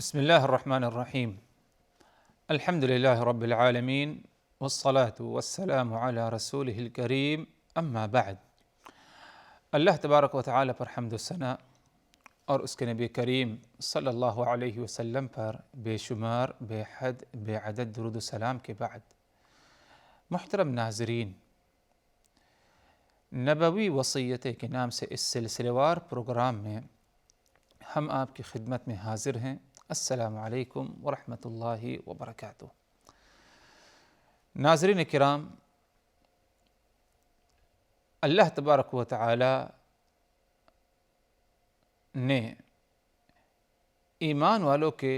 بسم الله الرحمن الرحيم. الحمد لله رب العالمين والصلاة والسلام على رسوله الكريم اما بعد. اللہ تبارک و تعالی پر حمد و ثنا اور اس کے نبی کریم صلی اللہ علیہ وسلم پر بے شمار بے حد بے عدد درود و سلام کے بعد، محترم ناظرین، نبوی وصیتیں کے نام سے اس سلسلے وار پروگرام میں ہم آپ کی خدمت میں حاضر ہیں۔ السلام علیکم ورحمۃ اللہ وبرکاتہ۔ ناظرین کرام، اللہ تبارک و تعالی نے ایمان والوں کے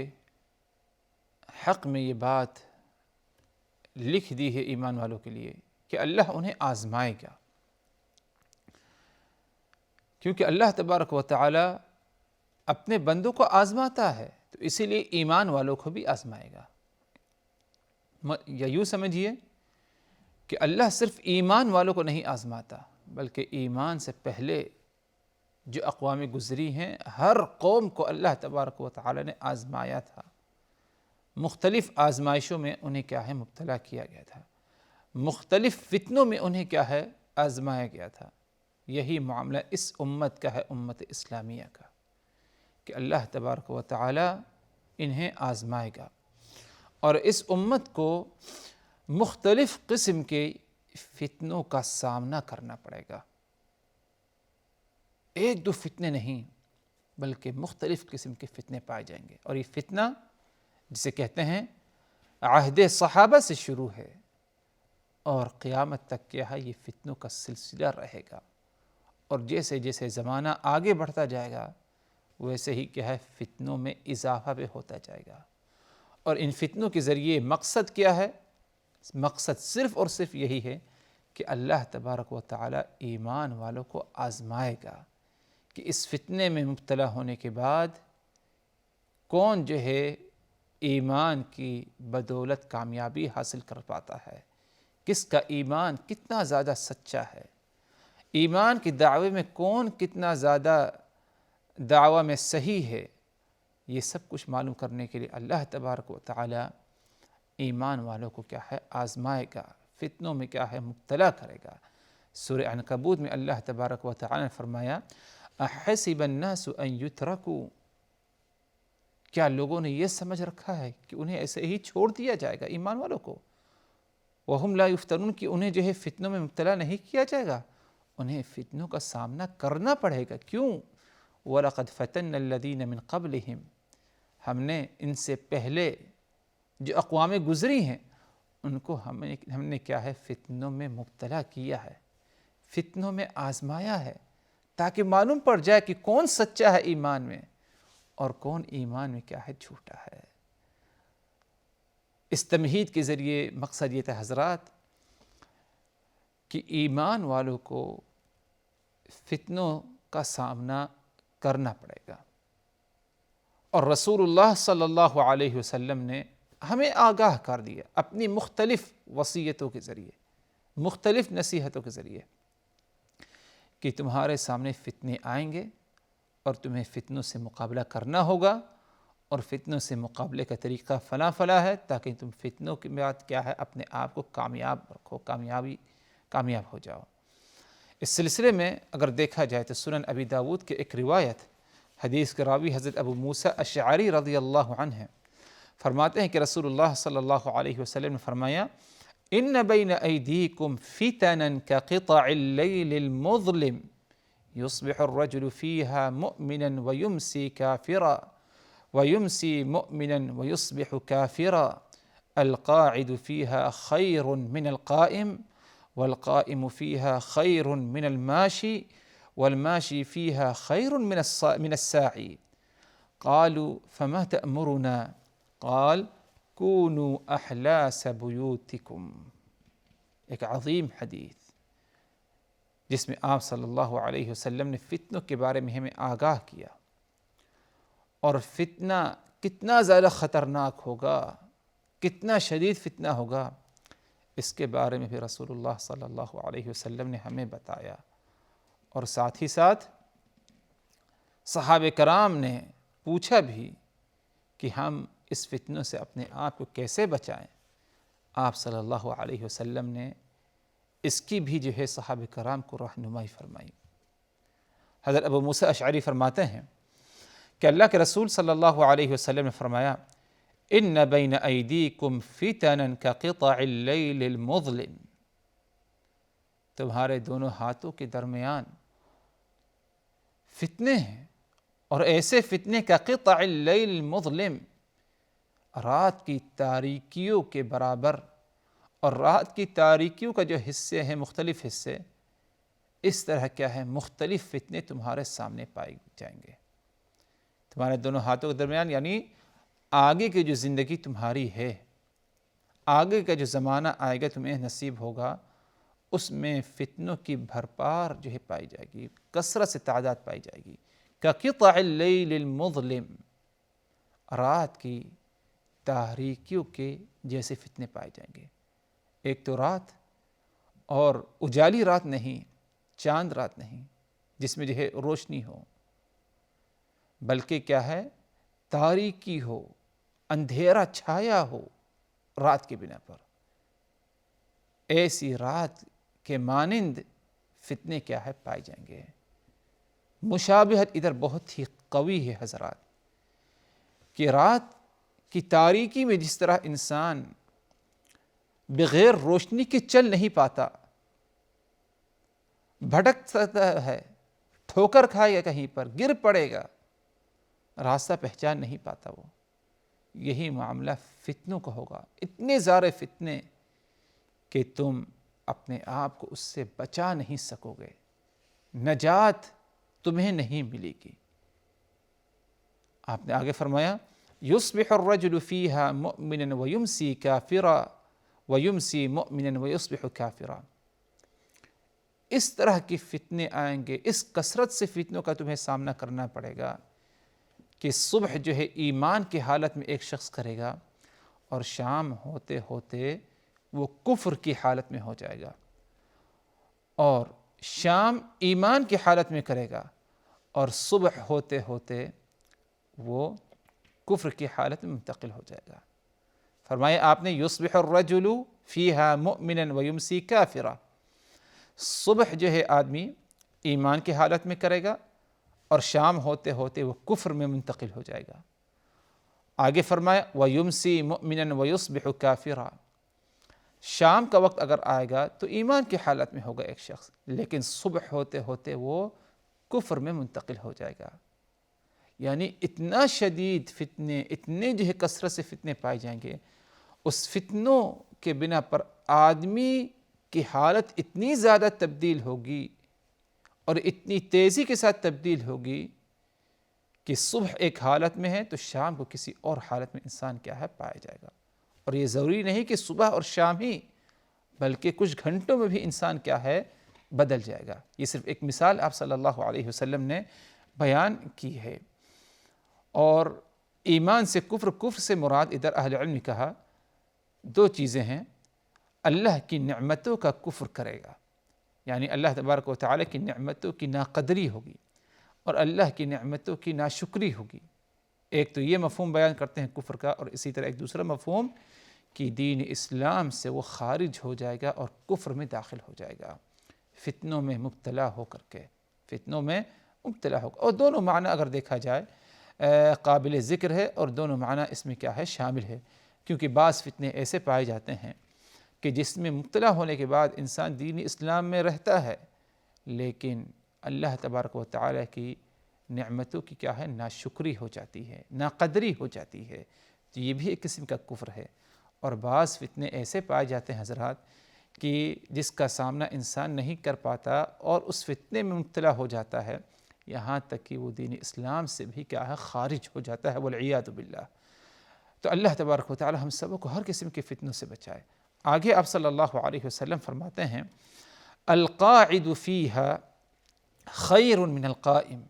حق میں یہ بات لکھ دی ہے، ایمان والوں کے لیے، کہ اللہ انہیں آزمائے گا، کیونکہ اللہ تبارک و تعالی اپنے بندوں کو آزماتا ہے، تو اسی لیے ایمان والوں کو بھی آزمائے گا۔ یا یوں سمجھیے کہ اللہ صرف ایمان والوں کو نہیں آزماتا، بلکہ ایمان سے پہلے جو اقوام گزری ہیں، ہر قوم کو اللہ تبارک و تعالی نے آزمایا تھا، مختلف آزمائشوں میں انہیں کیا ہے مبتلا کیا گیا تھا، مختلف فتنوں میں انہیں کیا ہے آزمایا گیا تھا۔ یہی معاملہ اس امت کا ہے، امت اسلامیہ کا، کہ اللہ تبارک و تعالی انہیں آزمائے گا اور اس امت کو مختلف قسم کے فتنوں کا سامنا کرنا پڑے گا۔ ایک دو فتنے نہیں، بلکہ مختلف قسم کے فتنے پائے جائیں گے، اور یہ فتنہ جسے کہتے ہیں عہد صحابہ سے شروع ہے اور قیامت تک کیا ہے یہ فتنوں کا سلسلہ رہے گا، اور جیسے جیسے زمانہ آگے بڑھتا جائے گا ویسے ہی کیا ہے فتنوں میں اضافہ بھی ہوتا جائے گا۔ اور ان فتنوں کے ذریعے مقصد کیا ہے؟ مقصد صرف اور صرف یہی ہے کہ اللہ تبارک و تعالی ایمان والوں کو آزمائے گا کہ اس فتنے میں مبتلا ہونے کے بعد کون جو ہے ایمان کی بدولت کامیابی حاصل کر پاتا ہے، کس کا ایمان کتنا زیادہ سچا ہے، ایمان کی دعوے میں کون کتنا زیادہ دعویٰ میں صحیح ہے۔ یہ سب کچھ معلوم کرنے کے لیے اللہ تبارک و تعالی ایمان والوں کو کیا ہے آزمائے گا، فتنوں میں کیا ہے مبتلا کرے گا۔ سورہ عنکبوت میں اللہ تبارک و تعالی نے فرمایا احسب الناس ان یترکوا، کیا لوگوں نے یہ سمجھ رکھا ہے کہ انہیں ایسے ہی چھوڑ دیا جائے گا، ایمان والوں کو، وہم لا یفتنون، کہ انہیں جو ہے فتنوں میں مبتلا نہیں کیا جائے گا، انہیں فتنوں کا سامنا کرنا پڑے گا۔ کیوں؟ وَلَقَدْ فَتَنَّ الَّذِينَ مِن قَبْلِهِمْ، ہم نے ان سے پہلے جو اقوام گزری ہیں ان کو ہم نے کیا ہے فتنوں میں مبتلا کیا ہے، فتنوں میں آزمایا ہے، تاکہ معلوم پڑ جائے کہ کون سچا ہے ایمان میں اور کون ایمان میں کیا ہے جھوٹا ہے۔ اس تمہید کے ذریعے مقصد یہ تھا حضرات کہ ایمان والوں کو فتنوں کا سامنا کرنا پڑے گا، اور رسول اللہ صلی اللہ علیہ وسلم نے ہمیں آگاہ کر دیا اپنی مختلف وصیتوں کے ذریعے، مختلف نصیحتوں کے ذریعے، کہ تمہارے سامنے فتنے آئیں گے اور تمہیں فتنوں سے مقابلہ کرنا ہوگا، اور فتنوں سے مقابلے کا طریقہ فلاں فلاں ہے، تاکہ تم فتنوں کے بعد کیا ہے اپنے آپ کو کامیاب رکھو، کامیاب ہو جاؤ۔ اس سلسلے میں اگر دیکھا جائے تو سنن ابی داود کے ایک روایت، حدیث کے راوی حضرت ابو موسیٰ اشعری رضی اللہ عنہ ہیں، فرماتے ہیں کہ رسول اللہ صلی اللہ علیہ وسلم نے فرمایا ان بین ایدیکم فتنا کقطع اللیل المظلم یصبح الرجل فیہا مؤمنا ویمسی کافرا ویمسی مؤمنا ویصبح کافرا القاعد فیہا خیر من القائم والقائم فيها خير من الماشي والماشي فيها خير من الساعي قالوا فما تأمرنا قال كونوا أحلاس بيوتكم۔ ایک عظیم حدیث جس میں آپ صلی اللہ علیہ وسلم نے فتنوں کے بارے میں ہمیں آگاہ کیا، اور فتنہ کتنا زیادہ خطرناک ہوگا، کتنا شدید فتنہ ہوگا، اس کے بارے میں بھی رسول اللہ صلی اللہ علیہ وسلم نے ہمیں بتایا، اور ساتھ ہی ساتھ صحابہ کرام نے پوچھا بھی کہ ہم اس فتنوں سے اپنے آپ کو کیسے بچائیں، آپ صلی اللہ علیہ وسلم نے اس کی بھی جو ہے صحابہ کرام کو رہنمائی فرمائی۔ حضرت ابو موسیٰ اشعری فرماتے ہیں کہ اللہ کے رسول صلی اللہ علیہ وسلم نے فرمایا، ان بین ایدیکم فتنا کقطع اللیل المظلم، تمہارے دونوں ہاتھوں کے درمیان فتنے ہیں، اور ایسے فتنے کا قطع اللیل المظلم، رات کی تاریکیوں کے برابر، اور رات کی تاریکیوں کا جو حصے ہیں مختلف حصے، اس طرح کیا ہے مختلف فتنے تمہارے سامنے پائے جائیں گے تمہارے دونوں ہاتھوں کے درمیان، یعنی آگے کی جو زندگی تمہاری ہے، آگے کا جو زمانہ آئے گا تمہیں نصیب ہوگا، اس میں فتنوں کی بھرپار جو ہے پائی جائے گی، کثرت سے تعداد پائی جائے گی۔ کقطع اللیل المظلم، رات کی تاریکیوں کے جیسے فتنے پائے جائیں گے۔ ایک تو رات، اور اجالی رات نہیں، چاند رات نہیں جس میں جو ہے روشنی ہو، بلکہ کیا ہے تاریکی ہو، اندھیرا چھایا ہو رات کی بنا پر۔ ایسی رات کے مانند فتنے کیا ہے پائے جائیں گے۔ مشابہت ادھر بہت ہی قوی ہے حضرات، کہ رات کی تاریکی میں جس طرح انسان بغیر روشنی کے چل نہیں پاتا، بھٹک سکتا ہے، ٹھوکر کھائے گا، کہیں پر گر پڑے گا، راستہ پہچان نہیں پاتا، وہ یہی معاملہ فتنوں کا ہوگا۔ اتنے سارے فتنے کہ تم اپنے آپ کو اس سے بچا نہیں سکو گے، نجات تمہیں نہیں ملے گی۔ آپ نے آگے فرمایا، یصبح الرجل فیہا مؤمنا ویمسی کافرا ویمسی مؤمنا ویصبح کافرا۔ اس طرح کی فتنے آئیں گے، اس کثرت سے فتنوں کا تمہیں سامنا کرنا پڑے گا کہ صبح جو ہے ایمان کی حالت میں ایک شخص کرے گا، اور شام ہوتے ہوتے وہ کفر کی حالت میں ہو جائے گا، اور شام ایمان کی حالت میں کرے گا، اور صبح ہوتے ہوتے وہ کفر کی حالت میں منتقل ہو جائے گا۔ فرمایا آپ نے، یصبح الرجل فیہا مؤمنا ویمسی کافرا، صبح جو ہے آدمی ایمان کی حالت میں کرے گا، اور شام ہوتے ہوتے وہ کفر میں منتقل ہو جائے گا۔ آگے فرمایا، وَيُمْسِي مُؤْمِنًا وَيُصْبِحُ كَافِرًا، شام کا وقت اگر آئے گا تو ایمان کی حالت میں ہوگا ایک شخص، لیکن صبح ہوتے ہوتے وہ کفر میں منتقل ہو جائے گا۔ یعنی اتنا شدید فتنے، اتنے جو ہے کثرت سے فتنے پائے جائیں گے، اس فتنوں کے بنا پر آدمی کی حالت اتنی زیادہ تبدیل ہوگی اور اتنی تیزی کے ساتھ تبدیل ہوگی کہ صبح ایک حالت میں ہے تو شام کو کسی اور حالت میں انسان کیا ہے پایا جائے گا۔ اور یہ ضروری نہیں کہ صبح اور شام ہی، بلکہ کچھ گھنٹوں میں بھی انسان کیا ہے بدل جائے گا۔ یہ صرف ایک مثال آپ صلی اللہ علیہ وسلم نے بیان کی ہے۔ اور ایمان سے کفر، کفر سے مراد ادھر اہل علم نے کہا دو چیزیں ہیں، اللہ کی نعمتوں کا کفر کرے گا، یعنی اللہ تبارک و تعالیٰ کی نعمتوں کی ناقدری ہوگی اور اللہ کی نعمتوں کی ناشکری ہوگی۔ ایک تو یہ مفہوم بیان کرتے ہیں کفر کا، اور اسی طرح ایک دوسرا مفہوم کہ دین اسلام سے وہ خارج ہو جائے گا اور کفر میں داخل ہو جائے گا، فتنوں میں مبتلا ہو کر کے، فتنوں میں مبتلا ہو کر۔ اور دونوں معنی اگر دیکھا جائے قابل ذکر ہے، اور دونوں معنی اس میں کیا ہے شامل ہے، کیونکہ بعض فتنے ایسے پائے جاتے ہیں کہ جس میں مبتلا ہونے کے بعد انسان دین اسلام میں رہتا ہے، لیکن اللہ تبارک و تعالیٰ کی نعمتوں کی کیا ہے ناشکری ہو جاتی ہے، ناقدری ہو جاتی ہے، تو یہ بھی ایک قسم کا کفر ہے۔ اور بعض فتنے ایسے پائے جاتے ہیں حضرات کہ جس کا سامنا انسان نہیں کر پاتا اور اس فتنے میں مبتلا ہو جاتا ہے، یہاں تک کہ وہ دین اسلام سے بھی کیا ہے خارج ہو جاتا ہے، والعیاذ باللہ۔ تو اللہ تبارک و تعالی ہم سب کو ہر قسم کے فتنوں سے بچائے۔ آگے آپ صلی اللہ علیہ وسلم فرماتے ہیں، القاعد فیہا خیر من القائم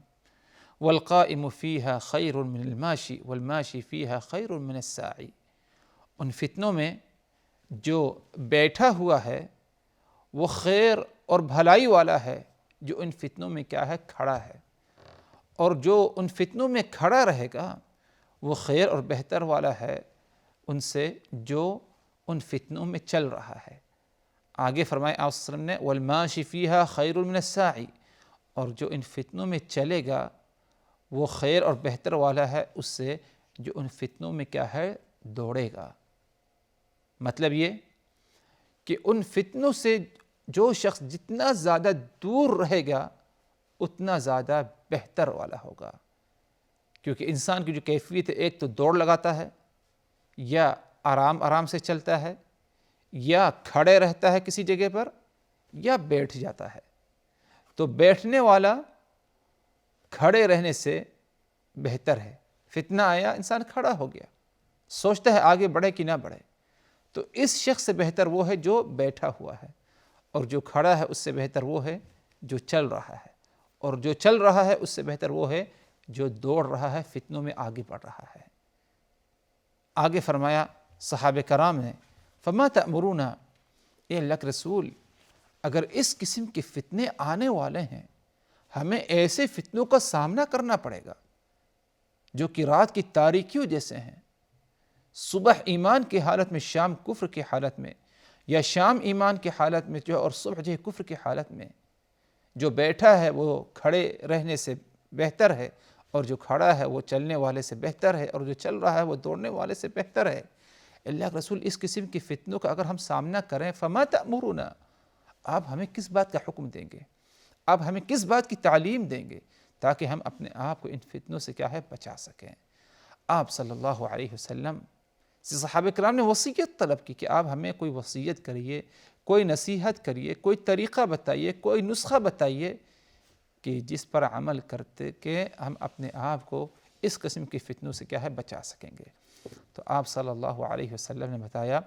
والقائم فیہا خیر من الماشی والماشی فیہا خیر من الساعی۔ ان فتنوں میں جو بیٹھا ہوا ہے وہ خیر اور بھلائی والا ہے جو ان فتنوں میں کیا ہے کھڑا ہے، اور جو ان فتنوں میں کھڑا رہے گا وہ خیر اور بہتر والا ہے ان سے جو ان فتنوں میں چل رہا ہے۔ آگے فرمایا آپ صلی اللہ علیہ وسلم نے والماشی فیہا خیر من الساعی، اور جو ان فتنوں میں چلے گا وہ خیر اور بہتر والا ہے اس سے جو ان فتنوں میں کیا ہے دوڑے گا۔ مطلب یہ کہ ان فتنوں سے جو شخص جتنا زیادہ دور رہے گا اتنا زیادہ بہتر والا ہوگا، کیونکہ انسان کی جو کیفیت ہے ایک تو دوڑ لگاتا ہے، یا آرام آرام سے چلتا ہے، یا کھڑے رہتا ہے کسی جگہ پر، یا بیٹھ جاتا ہے۔ تو بیٹھنے والا کھڑے رہنے سے بہتر ہے۔ فتنہ آیا انسان کھڑا ہو گیا، سوچتا ہے آگے بڑھے کہ نہ بڑھے، تو اس شخص سے بہتر وہ ہے جو بیٹھا ہوا ہے، اور جو کھڑا ہے اس سے بہتر وہ ہے جو چل رہا ہے، اور جو چل رہا ہے اس سے بہتر وہ ہے جو دوڑ رہا ہے، فتنوں میں آگے بڑھ رہا ہے۔ آگے فرمایا صحابہ کرام نے فما تأمرون، اے اللہ کے رسول اگر اس قسم کے فتنے آنے والے ہیں، ہمیں ایسے فتنوں کا سامنا کرنا پڑے گا جو کہ رات کی تاریکیوں جیسے ہیں، صبح ایمان کی حالت میں شام کفر کی حالت میں، یا شام ایمان کی حالت میں جو اور صبح جو ہے کفر کی حالت میں، جو بیٹھا ہے وہ کھڑے رہنے سے بہتر ہے، اور جو کھڑا ہے وہ چلنے والے سے بہتر ہے، اور جو چل رہا ہے وہ دوڑنے والے سے بہتر ہے۔ اللہ کے رسول اس قسم کی فتنوں کا اگر ہم سامنا کریں فما تأمرون، آپ ہمیں کس بات کا حکم دیں گے، آپ ہمیں کس بات کی تعلیم دیں گے تاکہ ہم اپنے آپ کو ان فتنوں سے کیا ہے بچا سکیں۔ آپ صلی اللہ علیہ وسلم سے صحابہ کرام نے وصیت طلب کی کہ آپ ہمیں کوئی وصیت کریے، کوئی نصیحت کریے، کوئی طریقہ بتائیے، کوئی نسخہ بتائیے کہ جس پر عمل کرتے کہ ہم اپنے آپ کو اس قسم کی فتنوں سے کیا ہے بچا سکیں گے۔ تو آپ صلی اللہ علیہ وسلم نے بتایا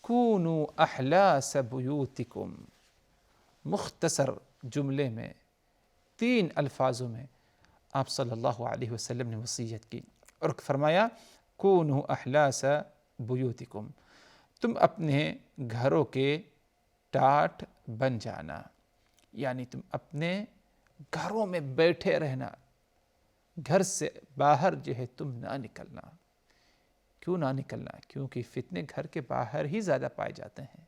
کونوا احلاس بیوتکم، مختصر جملے میں 3 الفاظوں میں آپ صلی اللہ علیہ وسلم نے وصیت کی، اور فرمایا کونوا احلاس بیوتکم، تم اپنے گھروں کے ٹاٹ بن جانا، یعنی تم اپنے گھروں میں بیٹھے رہنا، گھر سے باہر جو ہے تم نہ نکلنا۔ کیوں نہ نکلنا؟ کیونکہ فتنے گھر کے باہر ہی زیادہ پائے جاتے ہیں،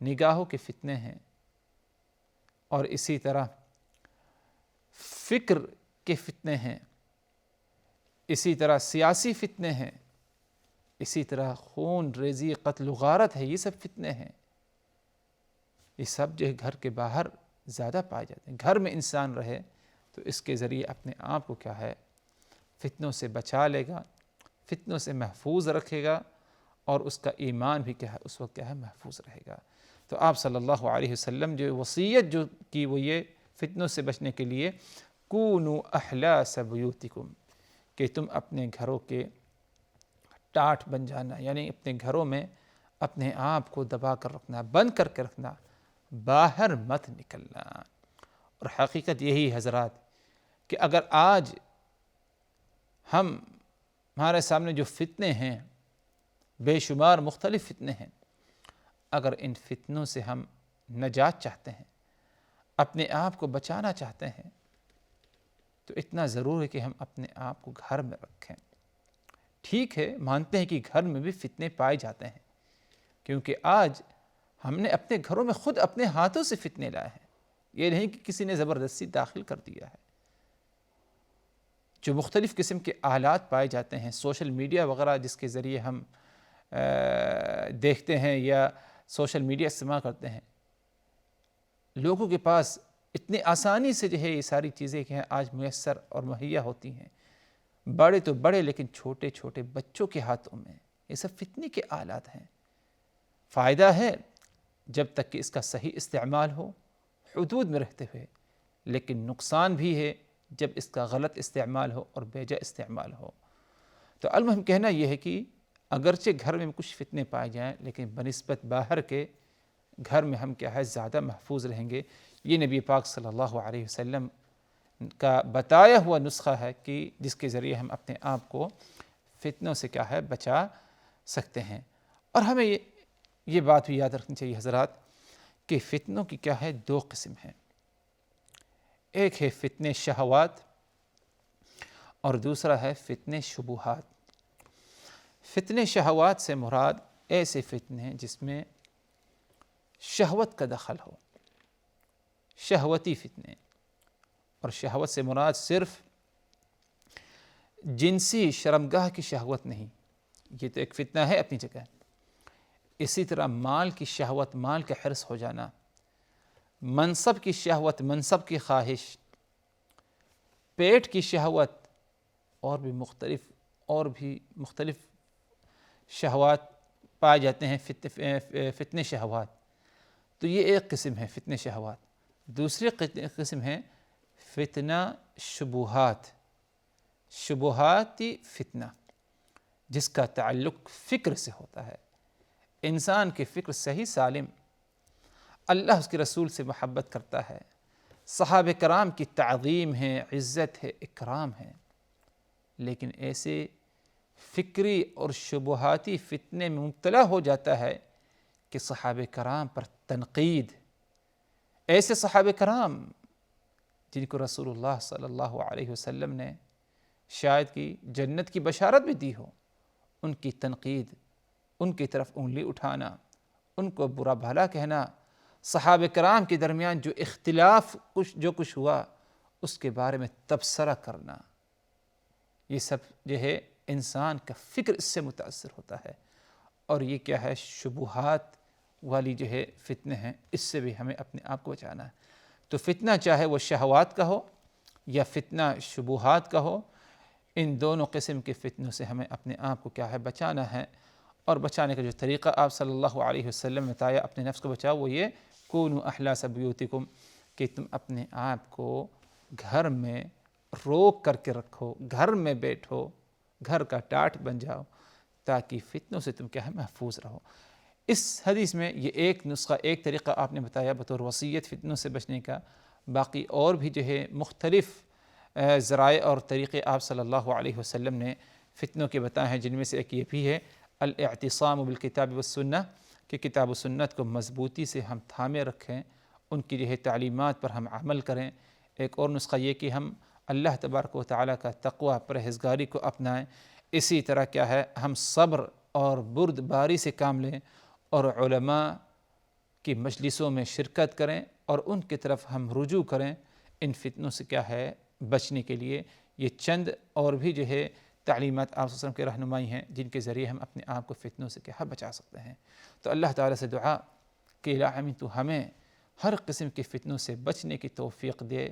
نگاہوں کے فتنے ہیں، اور اسی طرح فکر کے فتنے ہیں، اسی طرح سیاسی فتنے ہیں، اسی طرح خون ریزی قتل و غارت ہے، یہ سب فتنے ہیں، یہ سب جو ہے گھر کے باہر زیادہ پائے جاتے ہیں۔ گھر میں انسان رہے تو اس کے ذریعے اپنے آپ کو کیا ہے فتنوں سے بچا لے گا، فتنوں سے محفوظ رکھے گا، اور اس کا ایمان بھی کیا ہے اس وقت کیا ہے محفوظ رہے گا۔ تو آپ صلی اللہ علیہ وسلم جو وصیت جو کی وہ یہ فتنوں سے بچنے کے لیے کونوا احلاس بیوتکم، کہ تم اپنے گھروں کے ٹاٹ بن جانا، یعنی اپنے گھروں میں اپنے آپ کو دبا کر رکھنا، بند کر کے رکھنا، باہر مت نکلنا۔ اور حقیقت یہی حضرات کہ اگر آج ہمارے سامنے جو فتنے ہیں، بے شمار مختلف فتنے ہیں، اگر ان فتنوں سے ہم نجات چاہتے ہیں، اپنے آپ کو بچانا چاہتے ہیں، تو اتنا ضرور ہے کہ ہم اپنے آپ کو گھر میں رکھیں۔ ٹھیک ہے، مانتے ہیں کہ گھر میں بھی فتنے پائے جاتے ہیں، کیونکہ آج ہم نے اپنے گھروں میں خود اپنے ہاتھوں سے فتنے لائے ہیں، یہ نہیں کہ کسی نے زبردستی داخل کر دیا ہے۔ جو مختلف قسم کے آلات پائے جاتے ہیں، سوشل میڈیا وغیرہ جس کے ذریعے ہم دیکھتے ہیں یا سوشل میڈیا استعمال کرتے ہیں، لوگوں کے پاس اتنی آسانی سے جو ہے یہ ساری چیزیں کہ آج میسر اور مہیا ہوتی ہیں، بڑے تو بڑے لیکن چھوٹے چھوٹے بچوں کے ہاتھوں میں یہ سب فتنے کے آلات ہیں۔ فائدہ ہے جب تک کہ اس کا صحیح استعمال ہو، حدود میں رہتے ہوئے، لیکن نقصان بھی ہے جب اس کا غلط استعمال ہو اور بیجا استعمال ہو۔ تو المہم کہنا یہ ہے کہ اگرچہ گھر میں کچھ فتنے پائے جائیں، لیکن بنسبت باہر کے گھر میں ہم کیا ہے زیادہ محفوظ رہیں گے۔ یہ نبی پاک صلی اللہ علیہ وسلم کا بتایا ہوا نسخہ ہے کہ جس کے ذریعے ہم اپنے آپ کو فتنوں سے کیا ہے بچا سکتے ہیں۔ اور ہمیں یہ بات بھی یاد رکھنی چاہیے حضرات کہ فتنوں کی کیا ہے 2 قسم ہیں، ایک ہے فتنے شہوات، اور دوسرا ہے فتنے شبہات۔ فتنے شہوات سے مراد ایسے فتنے ہیں جس میں شہوت کا دخل ہو، شہوتی فتنے، اور شہوت سے مراد صرف جنسی شرمگاہ کی شہوت نہیں، یہ تو ایک فتنہ ہے اپنی جگہ۔ اسی طرح مال کی شہوت، مال کا حرص ہو جانا، منصب کی شہوت، منصب کی خواہش، پیٹ کی شہوت، اور بھی مختلف شہوات پائے جاتے ہیں، فتنے شہوات۔ تو یہ ایک قسم ہے فتنے شہوات۔ دوسری قسم ہے فتنہ شبہات، شبہاتی فتنہ، جس کا تعلق فکر سے ہوتا ہے۔ انسان کی فکر صحیح سالم، اللہ اس کے رسول سے محبت کرتا ہے، صحابہ کرام کی تعظیم ہے، عزت ہے، اکرام ہے، لیکن ایسے فکری اور شبہاتی فتنے میں مبتلا ہو جاتا ہے کہ صحابہ کرام پر تنقید، ایسے صحابہ کرام جن کو رسول اللہ صلی اللہ علیہ وسلم نے شاید کی جنت کی بشارت بھی دی ہو، ان کی تنقید، ان کی طرف انگلی اٹھانا، ان کو برا بھلا کہنا، صحابہ کرام کے درمیان جو اختلاف جو کچھ ہوا اس کے بارے میں تبصرہ کرنا، یہ سب جو ہے انسان کا فکر اس سے متاثر ہوتا ہے، اور یہ کیا ہے، شبہات والی جو ہے فتنے ہیں، اس سے بھی ہمیں اپنے آپ کو بچانا ہے۔ تو فتنہ چاہے وہ شہوات کا ہو یا فتنہ شبہات کا ہو، ان دونوں قسم کے فتنوں سے ہمیں اپنے آپ کو کیا ہے، بچانا ہے۔ اور بچانے کا جو طریقہ آپ صلی اللہ علیہ وسلم نے بتایا اپنے نفس کو بچاؤ، وہ یہ کونوا احلاس بیوتکم، کہ تم اپنے آپ کو گھر میں روک کر کے رکھو، گھر میں بیٹھو، گھر کا ٹاٹ بن جاؤ، تاکہ فتنوں سے تم کیا ہے، محفوظ رہو۔ اس حدیث میں یہ ایک نسخہ، ایک طریقہ آپ نے بتایا بطور وصیت فتنوں سے بچنے کا، باقی اور بھی جو ہے مختلف ذرائع اور طریقے آپ صلی اللہ علیہ وسلم نے فتنوں کے بتائے ہیں، جن میں سے ایک یہ بھی ہے الاعتصام بالکتاب والسنہ، کہ کتاب و سنت کو مضبوطی سے ہم تھامے رکھیں، ان کی جو ہے تعلیمات پر ہم عمل کریں۔ ایک اور نسخہ یہ کہ ہم اللہ تبارک و تعالیٰ کا تقوی، پرہیزگاری کو اپنائیں۔ اسی طرح کیا ہے، ہم صبر اور بردباری سے کام لیں، اور علماء کی مجلسوں میں شرکت کریں، اور ان کی طرف ہم رجوع کریں ان فتنوں سے کیا ہے، بچنے کے لیے۔ یہ چند اور بھی جو ہے تعلیمات آپ صلی اللہ علیہ وسلم کے رہنمائی ہیں، جن کے ذریعے ہم اپنے آپ کو فتنوں سے کیا بچا سکتے ہیں۔ تو اللہ تعالیٰ سے دعا کہ الہی تو ہمیں ہر قسم کے فتنوں سے بچنے کی توفیق دے،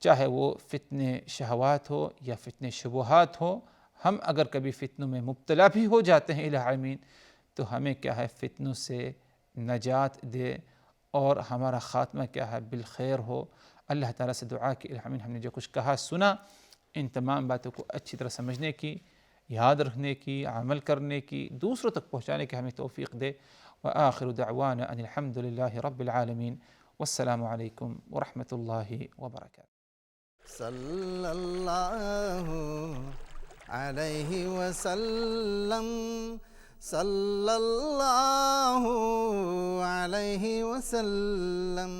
چاہے وہ فتنے شہوات ہو یا فتنے شبہات ہو۔ ہم اگر کبھی فتنوں میں مبتلا بھی ہو جاتے ہیں الہی تو ہمیں کیا ہے، فتنوں سے نجات دے، اور ہمارا خاتمہ کیا ہے، بالخیر ہو۔ اللہ تعالیٰ سے دعا کہ الہی ہم نے جو کچھ کہا سنا، ان تمام باتوں کو اچھی طرح سمجھنے کی، یاد رکھنے کی، عمل کرنے کی، دوسروں تک پہنچانے کی ہمیں توفیق دے۔ وآخر دعوانا ان الحمد للہ رب العالمین، والسلام علیکم ورحمۃ اللہ وبرکاتہ۔ صلی اللہ علیہ وسلم، صلی اللہ علیہ وسلم۔